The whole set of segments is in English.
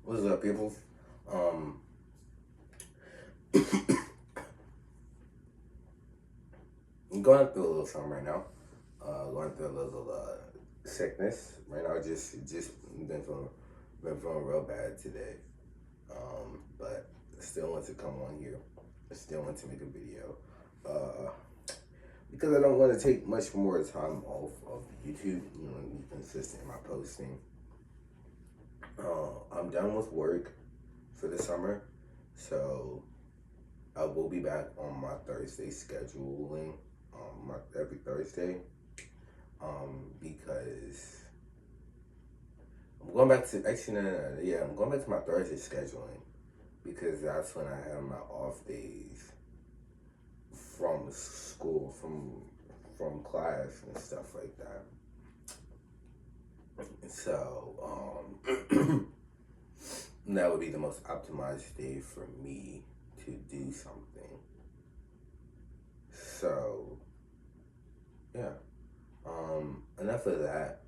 What's up, people? Um, I'm going through a little something right now. Going through a little sickness right now. Just been feeling real bad today. But still want to come on here. Still want to make a video. Uh, because I don't want to take much more time off of YouTube. Be consistent in my posting. I'm done with work for the summer, so I will be back on my Thursday scheduling, every Thursday, because I'm going back to, actually, no, yeah, I'm going back to my Thursday scheduling, because that's when I have my off days from school, from class and stuff like that. So, that would be the most optimized day for me to do something. So, yeah. Enough of that.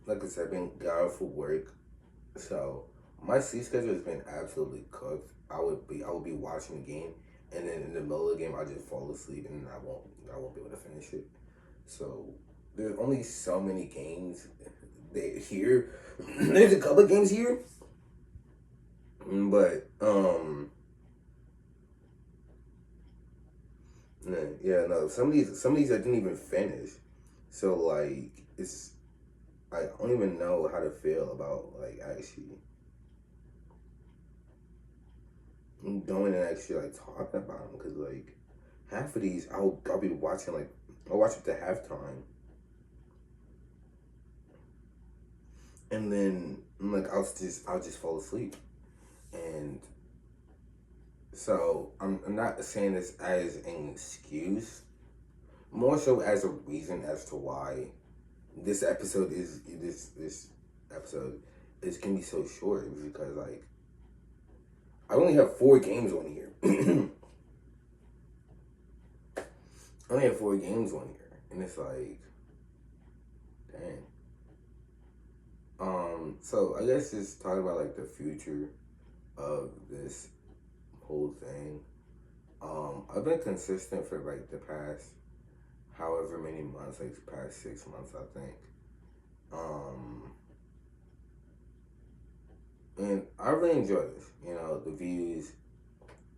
Like I said, I've been gone for work, so my sleep schedule has been absolutely cooked. I would be watching the game, and then in the middle of the game, I just fall asleep, and I won't be able to finish it. So there's only so many games here. There's a couple of games here, but yeah, no. Some of these I didn't even finish. So like I don't even know how to feel about like actually going and actually like talking about them, because like half of these I'll be watching, like I'll watch it to halftime, and then like I'll just fall asleep. And so I'm not saying this as an excuse, more so as a reason as to why this episode is can be so short, because like I only have 4 games on here. I only have 4 games on here, and it's like, dang. So I guess just talking about like the future of this whole thing. I've been consistent for like the past however many months, like the past 6 months, I think. Um, and I really enjoy this. The views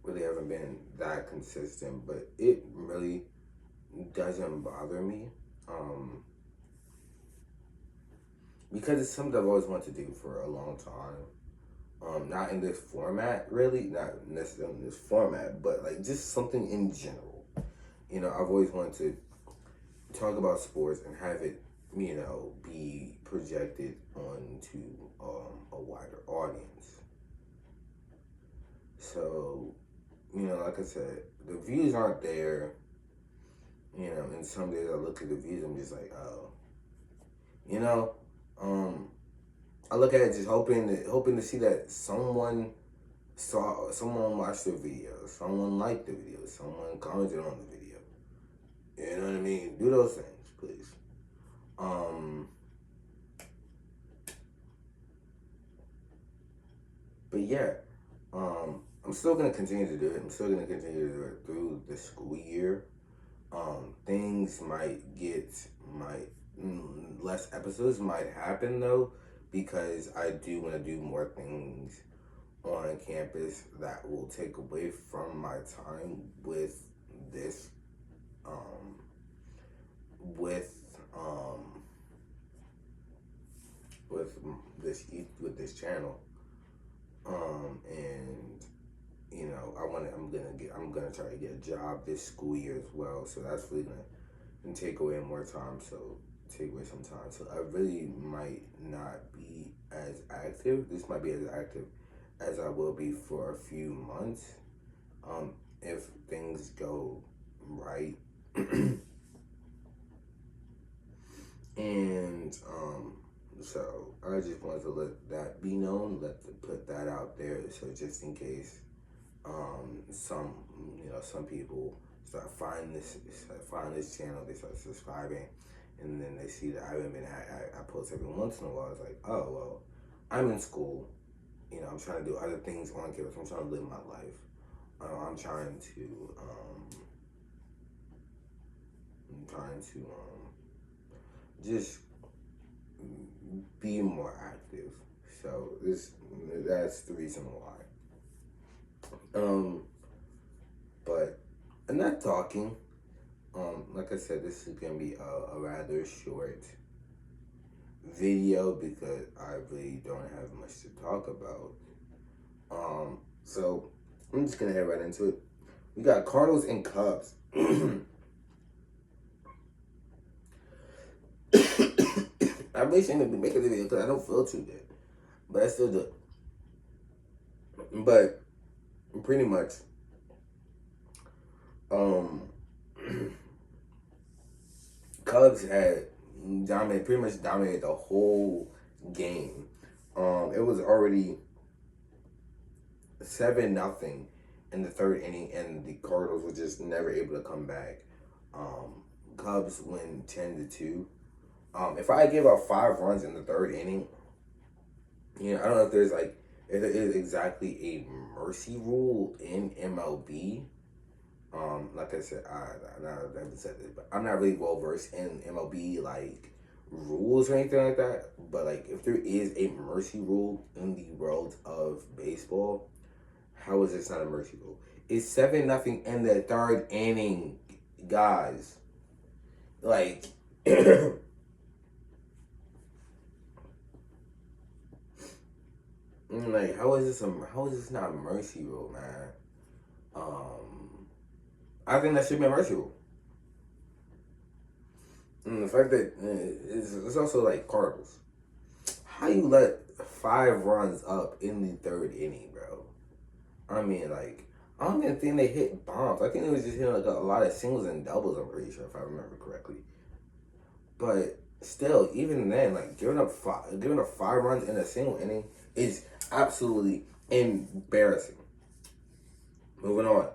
really haven't been that consistent, but it really doesn't bother me. Um, because it's something I've always wanted to do for a long time. Not in this format, really, not necessarily in this format, but like just something in general. I've always wanted to talk about sports and have it, be projected onto a wider audience. So, like I said, the views aren't there. And some days I look at the views, I'm just like, oh, you know, um, I look at it just hoping to see that someone watched the video, someone liked the video, someone commented on the video. You know what I mean? Do those things, please. Um, but yeah, I'm still gonna continue to do it. I'm still gonna continue to do it through the school year. Things less episodes might happen though, because I do want to do more things on campus that will take away from my time this um with um with this channel. And I'm gonna try to get a job this school year as well, so that's really gonna take away more time, so take away some time. So I really might not be as active. This might be as active as I will be for a few months, if things go right. And so I just wanted to let that be known, put that out there, so just in case some people find this channel, they start subscribing, and then they see that I haven't been. I post every once in a while. It's like, oh well, I'm in school. I'm trying to do other things on campus. I'm trying to live my life. I'm trying to. I'm trying to just be more active. So that's the reason why. But I'm not talking. Like I said, this is gonna be a rather short video because I really don't have much to talk about. So I'm just gonna head right into it. We got Cardinals and Cubs. I really shouldn't be making the video because I don't feel too good, but I still do. But pretty much, Cubs had pretty much dominated the whole game. It was already 7-0 in the third inning, and the Cardinals were just never able to come back. Cubs win 10-2. If I give up 5 runs in the third inning, I don't know if there is exactly a mercy rule in MLB. Like I said, I haven't said this, but I'm not really well versed in MLB rules or anything like that. But if there is a mercy rule in the world of baseball, how is this not a mercy rule? It's 7-0 in the third inning, guys. How is this not a mercy rule, man? I think that should be a mercy rule. And the fact that it's also like Cardinals. How you let 5 runs up in the third inning, bro? I mean, I don't even think they hit bombs. I think it was just hitting a lot of singles and doubles, I'm pretty sure, if I remember correctly. But still, even then, giving up 5 runs in a single inning is absolutely embarrassing. Moving on.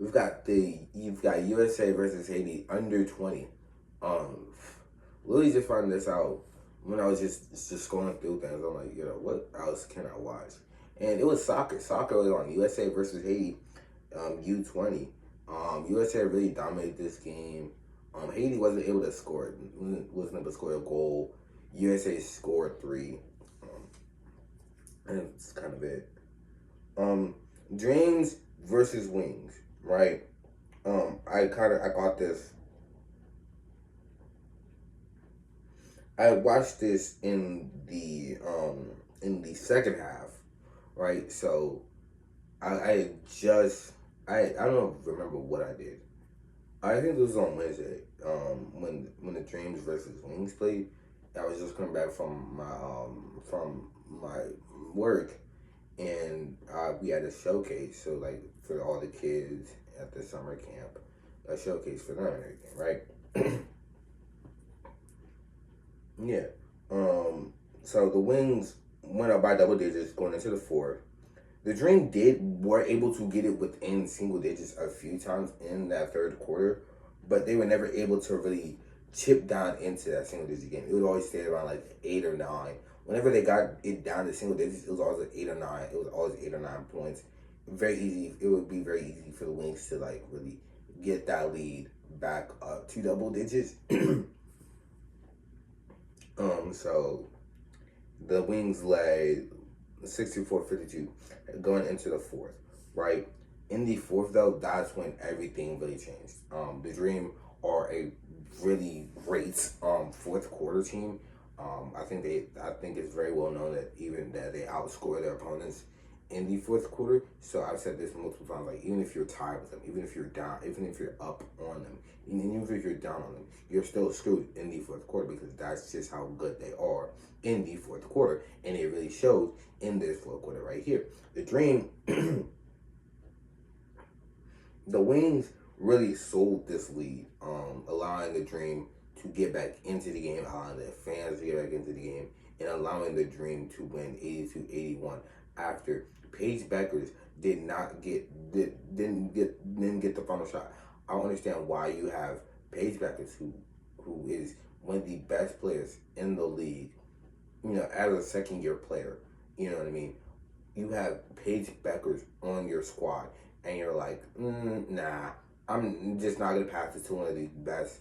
You've got USA versus Haiti under 20. Literally just finding this out when I was just scrolling through things. I'm like, what else can I watch? And it was soccer. Soccer was on USA versus Haiti, U20. USA really dominated this game. Haiti wasn't able to score. Wasn't able to score a goal. USA scored 3. And that's kind of it. Dreams versus Wings, right? I got this. I watched this in the second half, right? So I don't remember what I did. I think this was on Wednesday. When the Dreams versus Wings played, I was just coming back from my work, and we had a showcase. So for all the kids at the summer camp, a showcase for them and everything, right? Yeah. So the Wings went up by double digits going into the fourth. The Dream were able to get it within single digits a few times in that third quarter, but they were never able to really chip down into that single digit game. It would always stay around 8 or 9. Whenever they got it down to single digits, it was always 8 or 9. It was always 8 or 9 points. Very easy. It would be very easy for the Wings to really get that lead back up to double digits. So the Wings led 64-52 going into the fourth, right? In the fourth, though, that's when everything really changed. The Dream are a really great fourth quarter team. I think it's very well known that they outscore their opponents in the fourth quarter. So I've said this multiple times, even if you're tied with them, even if you're down, even if you're up on them, even if you're down on them, you're still screwed in the fourth quarter because that's just how good they are in the fourth quarter. And it really shows in this fourth quarter right here. The Dream, the Wings really sold this lead, allowing the Dream to get back into the game, allowing the fans to get back into the game, and allowing the Dream to win 82-81 after Paige Bueckers didn't get the final shot. I don't understand why you have Paige Bueckers, who is one of the best players in the league, as a second year player, you know what I mean? You have Paige Beckers on your squad, and you're like, nah, I'm just not gonna pass it to one of the best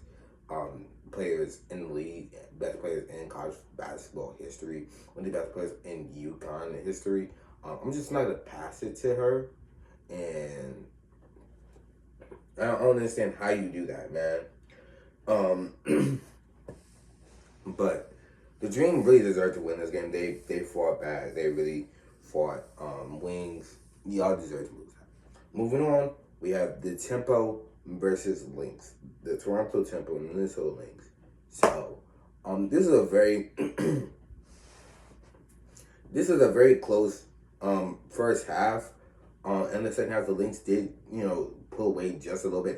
players in the league, best players in college basketball history, one of the best players in UConn history. I'm just not gonna pass it to her, and I don't understand how you do that, man. But the Dream really deserved to win this game. They fought back. They really fought. Wings, y'all deserve to lose that. Moving on, we have the Tempo versus Lynx. The Toronto Tempo and Minnesota Lynx. So, this is a very this is a very close first half. In the second half, the Lynx did, pull away just a little bit.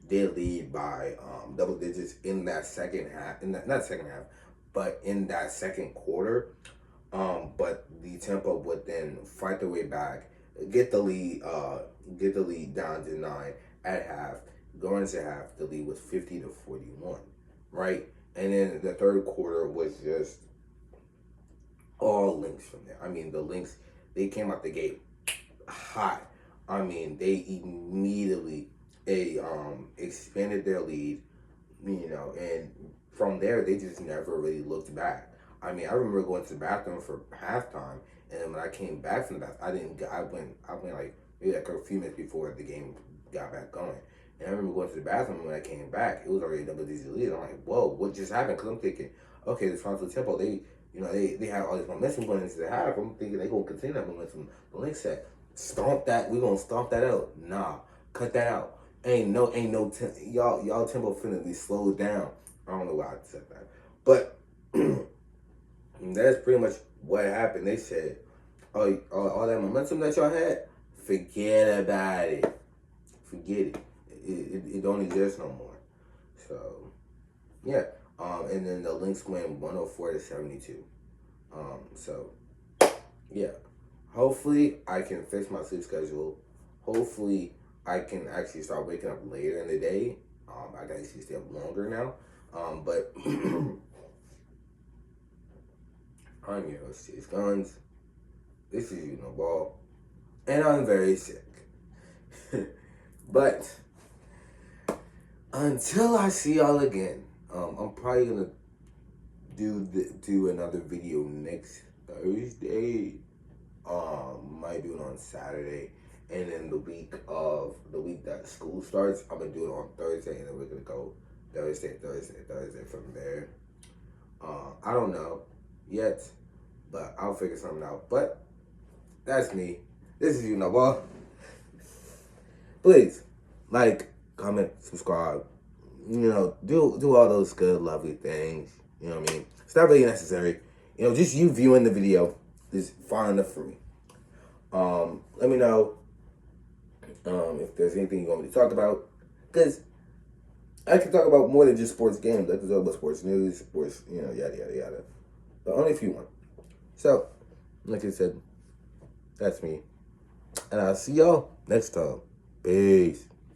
Did lead by double digits in that second half. Not second half, but in that second quarter. But the Tempo would then fight their way back, get the lead down to 9 at half. Going into half, the lead was 50-41, right? And then the third quarter was just all Lynx from there. I mean, the Lynx, they came out the gate hot. I mean, they immediately expanded their lead, and from there they just never really looked back. I mean, I remember going to the bathroom for halftime, and then when I came back from the bathroom, I went like maybe like a few minutes before the game got back going. And I remember going to the bathroom, and when I came back, it was already a double-digit lead. I'm like, whoa, what just happened? Because I'm thinking, okay, the Toronto Tempo, they had all this momentum going into the half. I'm thinking they're going to continue that momentum. The Lynx said, stomp that, we're going to stomp that out. Nah, cut that out. Y'all Tempo finna be slowed down. I don't know why I said that. But that's pretty much what happened. They said, all that momentum that y'all had, forget about it. Forget it. It don't exist no more. So, yeah. And then the Lynx win 104-72. So, yeah. Hopefully, I can fix my sleep schedule. Hopefully, I can actually start waking up later in the day. I can actually stay up longer now. But I'm your host, Chase Guns. This is Ball. And I'm very sick. But until I see y'all again, I'm probably gonna do another video next Thursday. Might do it on Saturday, and then the week that school starts, I'm gonna do it on Thursday, and then we're gonna go Thursday from there. I don't know yet, but I'll figure something out. But that's me. This is Ball. Please like, comment, subscribe. Do all those good, lovely things. You know what I mean? It's not really necessary. Just you viewing the video is fine enough for me. Let me know if there's anything you want me to talk about, because I can talk about more than just sports games. I can talk about sports news, sports, yada yada yada. But only if you want. So, like I said, that's me, and I'll see y'all next time. Peace.